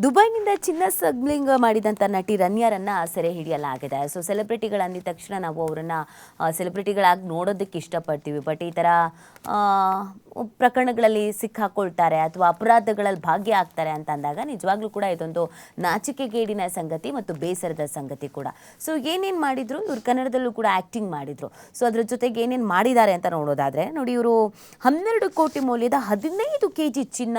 ದುಬೈನಿಂದ ಚಿನ್ನ ಸ್ಮಗ್ಲಿಂಗ್ ಮಾಡಿದಂಥ ನಟಿ ರನ್ಯಾರನ್ನ ಸೆರೆ ಹಿಡಿಯಲಾಗಿದೆ. ಸೊ ಸೆಲೆಬ್ರಿಟಿಗಳು ಅಂದಿದ ತಕ್ಷಣ ನಾವು ಅವರನ್ನು ಸೆಲೆಬ್ರಿಟಿಗಳಾಗಿ ನೋಡೋದಕ್ಕೆ ಇಷ್ಟಪಡ್ತೀವಿ. ಬಟ್ ಈ ಥರ ಪ್ರಕರಣಗಳಲ್ಲಿ ಸಿಕ್ಕಾಕೊಳ್ತಾರೆ ಅಥವಾ ಅಪರಾಧಗಳಲ್ಲಿ ಭಾಗ್ಯ ಆಗ್ತಾರೆ ಅಂತ ಅಂದಾಗ ನಿಜವಾಗ್ಲೂ ಕೂಡ ಇದೊಂದು ನಾಚಿಕೆಗೇಡಿನ ಸಂಗತಿ ಮತ್ತು ಬೇಸರದ ಸಂಗತಿ ಕೂಡ. ಸೊ ಏನೇನು ಮಾಡಿದ್ರು ಇವರು ಕನ್ನಡದಲ್ಲೂ ಕೂಡ ಆ್ಯಕ್ಟಿಂಗ್ ಮಾಡಿದರು. ಸೊ ಅದ್ರ ಜೊತೆಗೆ ಏನೇನು ಮಾಡಿದ್ದಾರೆ ಅಂತ ನೋಡೋದಾದರೆ ನೋಡಿ, ಇವರು 12 ಕೋಟಿ ಮೌಲ್ಯದ 15 kg ಚಿನ್ನ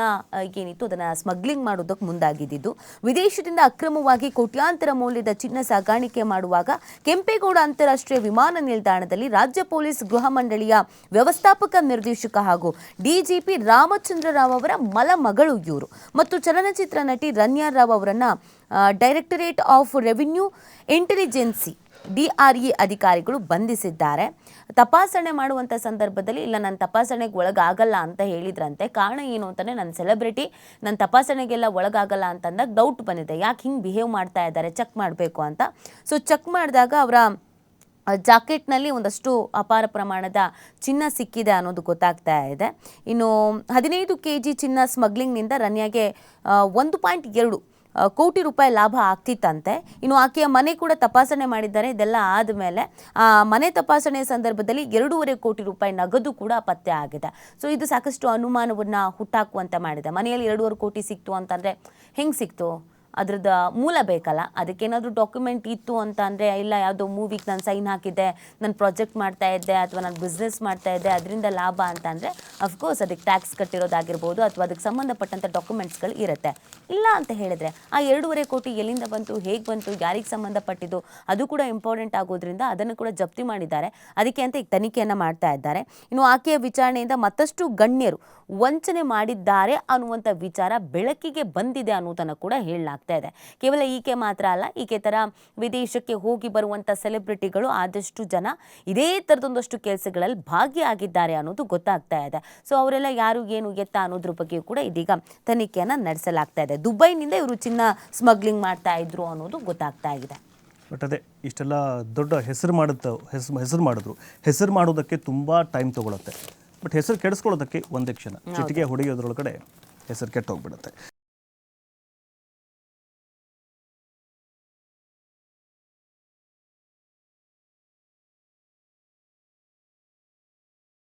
ಏನಿತ್ತು ಅದನ್ನು ಸ್ಮಗ್ಲಿಂಗ್ ಮಾಡೋದಕ್ಕೆ ಮುಂದಾಗಿದ್ದು, ವಿದೇಶದಿಂದ ಅಕ್ರಮವಾಗಿ ಕೋಟ್ಯಾಂತರ ಮೌಲ್ಯದ ಚಿನ್ನ ಸಾಗಾಣಿಕೆ ಮಾಡುವಾಗ ಕೆಂಪೇಗೌಡ ಅಂತಾರಾಷ್ಟ್ರೀಯ ವಿಮಾನ ನಿಲ್ದಾಣದಲ್ಲಿ ರಾಜ್ಯ ಪೊಲೀಸ್ ಗೃಹ ಮಂಡಳಿಯ ವ್ಯವಸ್ಥಾಪಕ ನಿರ್ದೇಶಕ ಹಾಗೂ ಡಿಜಿಪಿ ರಾಮಚಂದ್ರ ರಾವ್ ಅವರ ಮಗಳು ಇವರು ಮತ್ತು ಚಲನಚಿತ್ರ ನಟಿ ರನ್ಯಾ ರಾವ್ ಅವರನ್ನ directorate of revenue intelligence DRE ಅಧಿಕಾರಿಗಳು ಬಂಧಿಸಿದ್ದಾರೆ. ತಪಾಸಣೆ ಮಾಡುವಂಥ ಸಂದರ್ಭದಲ್ಲಿ ಇಲ್ಲ, ನನ್ನ ತಪಾಸಣೆಗೆ ಒಳಗಾಗಲ್ಲ ಅಂತ ಹೇಳಿದ್ರಂತೆ. ಕಾರಣ ಏನು ಅಂತಂದರೆ, ನನ್ನ ಸೆಲೆಬ್ರಿಟಿ ನನ್ನ ತಪಾಸಣೆಗೆಲ್ಲ ಒಳಗಾಗಲ್ಲ ಅಂತಂದಾಗ ಡೌಟ್ ಬಂದಿದೆ, ಯಾಕೆ ಹಿಂಗೆ ಬಿಹೇವ್ ಮಾಡ್ತಾ ಇದ್ದಾರೆ, ಚೆಕ್ ಮಾಡಬೇಕು ಅಂತ. ಸೊ ಚೆಕ್ ಮಾಡಿದಾಗ ಅವರ ಜಾಕೆಟ್ನಲ್ಲಿ ಒಂದಷ್ಟು ಅಪಾರ ಪ್ರಮಾಣದ ಚಿನ್ನ ಸಿಕ್ಕಿದೆ ಅನ್ನೋದು ಗೊತ್ತಾಗ್ತಾ ಇದೆ. ಇನ್ನು 15 kg ಚಿನ್ನ ಸ್ಮಗ್ಲಿಂಗ್ನಿಂದ ರನ್ಯಾಗೆ 1.2 ಕೋಟಿ ರೂಪಾಯಿ ಲಾಭ ಆಗ್ತಿತ್ತಂತೆ. ಇನ್ನು ಆಕೆಯ ಮನೆ ಕೂಡ ತಪಾಸಣೆ ಮಾಡಿದ್ದಾರೆ. ಇದೆಲ್ಲ ಆದಮೇಲೆ ಆ ಮನೆ ತಪಾಸಣೆಯ ಸಂದರ್ಭದಲ್ಲಿ 2.5 ಕೋಟಿ ರೂಪಾಯಿ ನಗದು ಕೂಡ ಪತ್ತೆ ಆಗಿದೆ. ಸೊ ಇದು ಸಾಕಷ್ಟು ಅನುಮಾನವನ್ನು ಹುಟ್ಟಾಕುವಂತೆ ಮಾಡಿದೆ. ಮನೆಯಲ್ಲಿ 2.5 ಕೋಟಿ ಸಿಕ್ತು ಅಂತಂದರೆ ಹೆಂಗೆ ಸಿಕ್ತು, ಅದ್ರದ್ದು ಮೂಲ ಬೇಕಲ್ಲ. ಅದಕ್ಕೇನಾದರೂ ಡಾಕ್ಯುಮೆಂಟ್ ಇತ್ತು ಅಂತ ಅಂದರೆ, ಇಲ್ಲ ಯಾವುದೋ ಮೂವಿಗೆ ನಾನು ಸೈನ್ ಹಾಕಿದ್ದೆ, ನಾನು ಪ್ರಾಜೆಕ್ಟ್ ಮಾಡ್ತಾ ಇದ್ದೆ ಅಥವಾ ನಾನು ಬಿಸ್ನೆಸ್ ಮಾಡ್ತಾ ಇದ್ದೆ ಅದರಿಂದ ಲಾಭ ಅಂತ ಅಂದರೆ ಅಫ್ಕೋರ್ಸ್ ಅದಕ್ಕೆ ಟ್ಯಾಕ್ಸ್ ಕಟ್ಟಿರೋದಾಗಿರ್ಬೋದು ಅಥವಾ ಅದಕ್ಕೆ ಸಂಬಂಧಪಟ್ಟಂಥ ಡಾಕ್ಯುಮೆಂಟ್ಸ್ಗಳು ಇರುತ್ತೆ. ಇಲ್ಲ ಅಂತ ಹೇಳಿದ್ರೆ ಆ 2.5 ಕೋಟಿ ಎಲ್ಲಿಂದ ಬಂತು, ಹೇಗೆ ಬಂತು, ಯಾರಿಗೆ ಸಂಬಂಧಪಟ್ಟಿದ್ದು, ಅದು ಕೂಡ ಇಂಪಾರ್ಟೆಂಟ್ ಆಗೋದ್ರಿಂದ ಅದನ್ನು ಕೂಡ ಜಪ್ತಿ ಮಾಡಿದ್ದಾರೆ. ಅದಕ್ಕೆ ಅಂತ ಈಗ ತನಿಖೆಯನ್ನು ಮಾಡ್ತಾ ಇದ್ದಾರೆ. ಇನ್ನು ಆಕೆಯ ವಿಚಾರಣೆಯಿಂದ ಮತ್ತಷ್ಟು ಗಣ್ಯರು ವಂಚನೆ ಮಾಡಿದ್ದಾರೆ ಅನ್ನುವಂಥ ವಿಚಾರ ಬೆಳಕಿಗೆ ಬಂದಿದೆ ಅನ್ನೋದನ್ನು ಕೂಡ ಹೇಳಲಾಗ್ತಾ ಇದೆ. ಕೇವಲ ಈಕೆ ಮಾತ್ರ ಅಲ್ಲ, ಈಕೆ ಥರ ವಿದೇಶಕ್ಕೆ ಹೋಗಿ ಬರುವಂಥ ಸೆಲೆಬ್ರಿಟಿಗಳು ಆದಷ್ಟು ಜನ ಇದೇ ಥರದೊಂದಷ್ಟು ಕೆಲಸಗಳಲ್ಲಿ ಭಾಗಿಯಾಗಿದ್ದಾರೆ ಅನ್ನೋದು ಗೊತ್ತಾಗ್ತಾ ಇದೆ. ಸೊ ಅವರೆಲ್ಲ ಯಾರು, ಏನು, ಎತ್ತ ಅನ್ನೋದ್ರ ಬಗ್ಗೆಯೂ ಕೂಡ ಇದೀಗ ತನಿಖೆಯನ್ನು ನಡೆಸಲಾಗ್ತಾ ಇದೆ. ದುಬೈನಿಂದ ಇವರು ಚಿನ್ನ ಸ್ಮಗ್ಲಿಂಗ್ ಮಾಡ್ತಾ ಇದ್ರು ಅನ್ನೋದು ಗೊತ್ತಾಗ್ತಾ ಇದೆ. ಬಟ್ ಅದೇ ಇಷ್ಟೆಲ್ಲ ದೊಡ್ಡ ಹೆಸರು ಮಾಡಿದ್ರು. ಹೆಸರು ಮಾಡೋದಕ್ಕೆ ತುಂಬ ಟೈಮ್ ತೊಗೊಳುತ್ತೆ. ಬಟ್ ಹೆಸರು ಕೆಡಿಸ್ಕೊಳ್ಳೋದಕ್ಕೆ ಒಂದೇ ಕ್ಷಣ, ಚಿಟಿಕೆ ಹೊಡೆಯೋದ್ರೊಳಗಡೆ ಹೆಸರು ಕೆಟ್ಟೋಗ್ಬಿಡುತ್ತೆ.